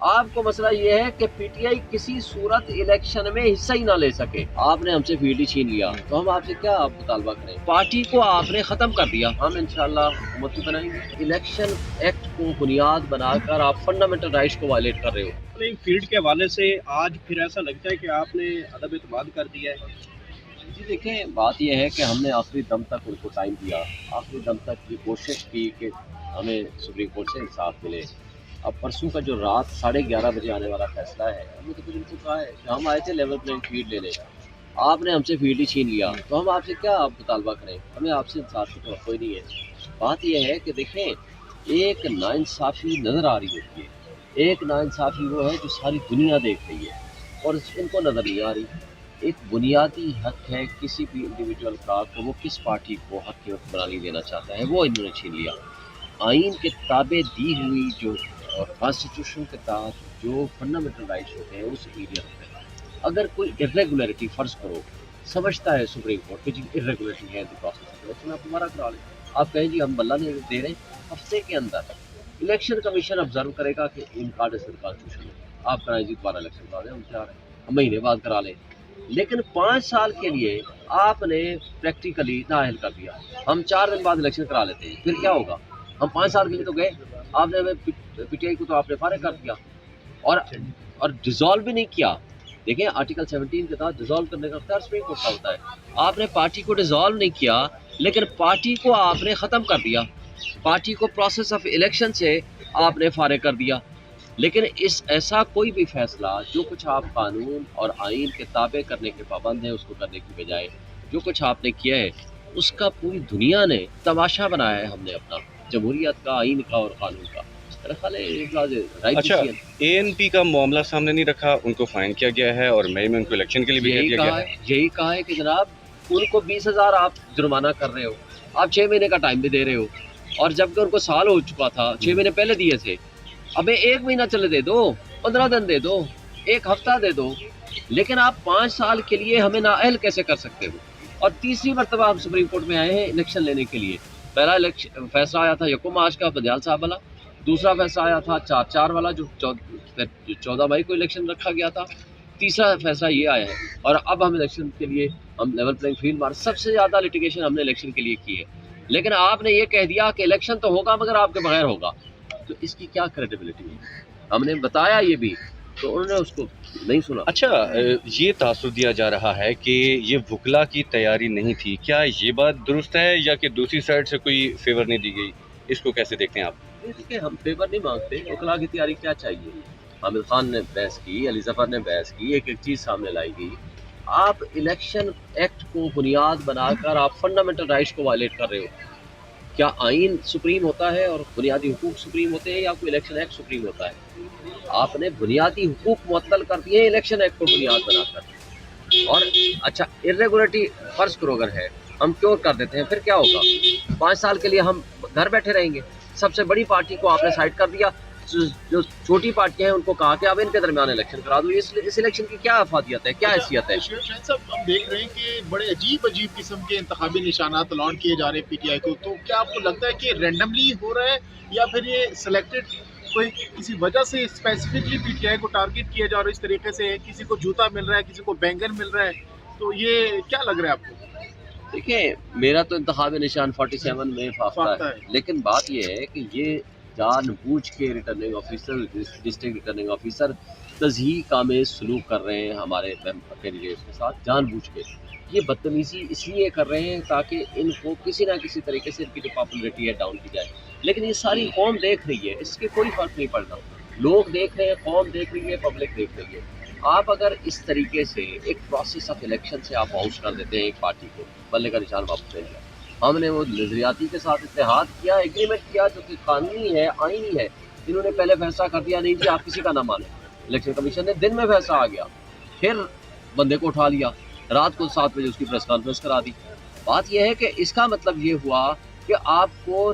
آپ کو مسئلہ یہ ہے کہ پی ٹی آئی کسی صورت الیکشن میں حصہ ہی نہ لے سکے. آپ نے ہم سے فیلڈ ہی چھین لیا تو ہم آپ سے کیا مطالبہ کریں؟ پارٹی کو آپ نے ختم کر دیا. ہم انشاءاللہ حکومت بھی بنائیں گے. الیکشن ایکٹ کو بنیاد بنا کر آپ فنڈامنٹل رائٹس کو وائلیٹ کر رہے ہو. پلئنگ فیلڈ کے حوالے سے آج پھر ایسا لگتا ہے کہ آپ نے عدم اعتماد کر دیا ہے؟ جی دیکھیں، بات یہ ہے کہ ہم نے آخری دم تک ان کو ٹائم دیا، آخری دم تک یہ کوشش کی کہ ہمیں سپریم کورٹ سے انصاف ملے. اب پرسوں کا جو رات 11:30 بجے آنے والا فیصلہ ہے، ہم نے تو کچھ ان کو کہا ہے کہ ہم آئے تھے لیول پلینگ فیلڈ لینے. آپ نے ہم سے فیلڈ ہی چھین لیا تو ہم آپ سے کیا مطالبہ کریں؟ ہمیں آپ سے انصاف کی توقع ہی نہیں ہے. بات یہ ہے کہ دیکھیں، ایک ناانصافی نظر آ رہی ہوتی ہے. ایک ناانصافی وہ ہے جو ساری دنیا دیکھ رہی ہے اور ان کو نظر نہیں آ رہی. ایک بنیادی حق ہے کسی بھی انڈیویجول کا کہ وہ کس پارٹی کو حق کی حکمرانی دینا چاہتا ہے، وہ انہوں نے چھین لیا. آئین کے تابع دی ہوئی جو اور کانسٹیٹیوشن کے تحت جو فنڈامنٹل رائٹس ہوتے ہیں اس ایریا میں اگر کوئی ارریگولیرٹی فرض کرو، سمجھتا ہے سپریم کورٹ کہ جی ارریگولیرٹی ہے تو پروسیس آپ ہمارا کرا لیں. آپ کہیں جی ہم بلہ نہیں دے رہے، ہفتے کے اندر الیکشن کمیشن آبزرو کرے گا کہ ان کارڈ کانسٹیٹیوشن ہے، آپ کرائیں جی دوبارہ الیکشن کرا دیں، ہم تیار ہیں، ہم مہینے بعد کرا لیں. لیکن 5 سال کے لیے آپ نے پریکٹیکلی نااہل کر دیا. ہم 4 دن بعد الیکشن کرا لیتے ہیں، پھر کیا ہوگا؟ ہم 5 سال کے لیے تو گئے، آپ نے ہمیں پی ٹی آئی کو تو آپ نے فارغ کر دیا اور ڈیزالو بھی نہیں کیا. دیکھیں آرٹیکل 17 کے تحت ڈیزالو کرنے کا اختیار سپریم کورٹ کا ہوتا ہے. آپ نے پارٹی کو ڈیزالو نہیں کیا لیکن پارٹی کو آپ نے ختم کر دیا. پارٹی کو پروسیس آف الیکشن سے آپ نے فارغ کر دیا. لیکن ایسا کوئی بھی فیصلہ جو کچھ آپ قانون اور آئین کے تابع کرنے کے پابند ہیں اس کو کرنے کی بجائے جو کچھ آپ نے کیا ہے اس کا پوری دنیا نے تماشا بنایا ہے. ہم نے اپنا جمہوریت کا، آئین کا اور قانون کا. میرا خیال ہے اچھا، اے این پی کا معاملہ سامنے نہیں رکھا، ان کو فائن کیا گیا ہے اور مئی میں ان کو الیکشن کے لیے بھی دیا گیا ہے. یہی کہا ہے کہ جناب ان کو 20,000 آپ جرمانہ کر رہے ہو، آپ 6 مہینے کا ٹائم بھی دے رہے ہو اور جبکہ ان کو سال ہو چکا تھا، 6 مہینے پہلے دیے تھے. ابھی 1 مہینہ چلے دے دو، 15 دن دے دو، 1 ہفتہ دے دو، لیکن آپ 5 سال کے لیے ہمیں نااہل کیسے کر سکتے ہو؟ اور تیسری مرتبہ ہم سپریم کورٹ میں آئے ہیں الیکشن لینے کے لیے. پہلا فیصلہ آیا تھا 1 مارچ کا بندیال صاحب والا، دوسرا فیصلہ آیا تھا 4/4 والا جو 14 مئی کو الیکشن رکھا گیا تھا، تیسرا فیصلہ یہ آیا ہے. اور اب ہم الیکشن کے لیے ہم لیول پلینگ فیلڈ مار سب سے زیادہ لٹیگیشن ہم نے الیکشن کے لیے کی ہے. لیکن آپ نے یہ کہہ دیا کہ الیکشن تو ہوگا مگر آپ کے بغیر ہوگا، تو اس کی کیا کریڈیبلٹی ہے؟ ہم نے بتایا یہ بھی تو انہوں نے اس کو نہیں سنا. اچھا، یہ تاثر دیا جا رہا ہے کہ یہ وکلا کی تیاری نہیں تھی، کیا یہ بات درست ہے یا کہ دوسری سائڈ سے کوئی فیور نہیں دی گئی؟ اس کو کیسے دیکھتے ہیں آپ؟ دیکھیں ہم فیور نہیں مانگتے، وکلا کی تیاری کیا چاہیے؟ حامد خان نے بحث کی، علی ظفر نے بحث کی، ایک چیز سامنے لائی گئی. آپ الیکشن ایکٹ کو بنیاد بنا کر آپ فنڈامنٹل رائٹس کو وائلیٹ کر رہے ہو. کیا آئین سپریم ہوتا ہے اور بنیادی حقوق سپریم ہوتے ہیں یا کوئی الیکشن ایکٹ سپریم ہوتا ہے؟ آپ نے بنیادی حقوق معطل کر دیے الیکشن ایکٹ کو بنیاد بنا کر. اور اچھا ارریگولیرٹی فرض کرو اگر ہے، ہم کیوں کر دیتے ہیں، پھر کیا ہوگا؟ 5 سال کے لیے ہم گھر بیٹھے رہیں گے. سب سے بڑی پارٹی کو آپ نے سائڈ کر دیا، جو چھوٹی پارٹیاں ہیں ان کو کہا کہ اب ان کے درمیان الیکشن کرا دو. اس الیکشن کی کیا افادیت ہے، کیا حیثیت ہے؟ شاہد صاحب، ہم دیکھ رہے ہیں کہ بڑے عجیب قسم کے انتخابی نشانات لانچ کیے جا رہے ہیں پی ٹی آئی کو. تو کیا آپ کو لگتا ہے کہ رینڈملی ہو رہا ہے یا پھر یہ سلیکٹڈ کوئی کسی وجہ سے اسپیسیفکلی پی ٹی آئی کو ٹارگیٹ کیا جا رہا ہے؟ اس طریقے سے کسی کو جوتا مل رہا ہے، کسی کو بینگن مل رہا ہے، تو یہ کیا لگ رہا ہے آپ کو؟ دیکھیں میرا تو انتخابی نشان 47 میں فاختہ ہے، لیکن بات یہ ہے کہ یہ جان بوجھ کے returning officer, district returning officer تضحیق آمیز سلوک کر رہے ہیں ہمارے کینڈیڈیٹس کے ساتھ جان بوجھ کے. یہ بدتمیزی اس لیے کر رہے ہیں تاکہ ان کو کسی نہ کسی طریقے سے ان کی جو پاپولرٹی ہے ڈاؤن کی جائے. لیکن یہ ساری قوم دیکھ رہی ہے، اس کے کوئی فرق نہیں پڑ رہا. لوگ دیکھ رہے ہیں، قوم دیکھ رہی ہے، پبلک دیکھ رہی ہے. آپ اگر اس طریقے سے ایک پروسیس آف الیکشن سے آپ باؤنس کر دیتے ہیں ایک پارٹی کو، بلے کا نشان واپس لے لیا. ہم نے وہ نظریاتی کے ساتھ اتحاد کیا، ایگریمنٹ کیا جو کہ قانونی ہے، آئینی ہے. انہوں نے پہلے فیصلہ کر دیا نہیں جی آپ کسی کا نہ مانیں. الیکشن کمیشن نے دن میں فیصلہ آ گیا، پھر بندے کو اٹھا لیا، رات کو 7 بجے اس کی پریس کانفرنس کرا دی. بات یہ ہے کہ اس کا مطلب یہ ہوا کہ آپ کو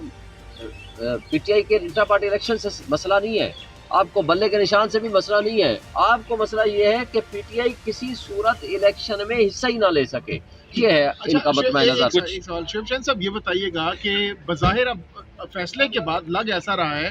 پی ٹی آئی کے انٹرا پارٹی الیکشن سے مسئلہ نہیں ہے، آپ کو بلے کے نشان سے بھی مسئلہ نہیں ہے. آپ کو مسئلہ یہ ہے کہ پی ٹی آئی کسی صورت الیکشن میں حصہ ہی نہ لے سکے. یہ ہے ان کا مطمع نظر. شیوشن صاحب یہ بتائیے گا کہ بظاہر اب فیصلے کے بعد لگ ایسا رہا ہے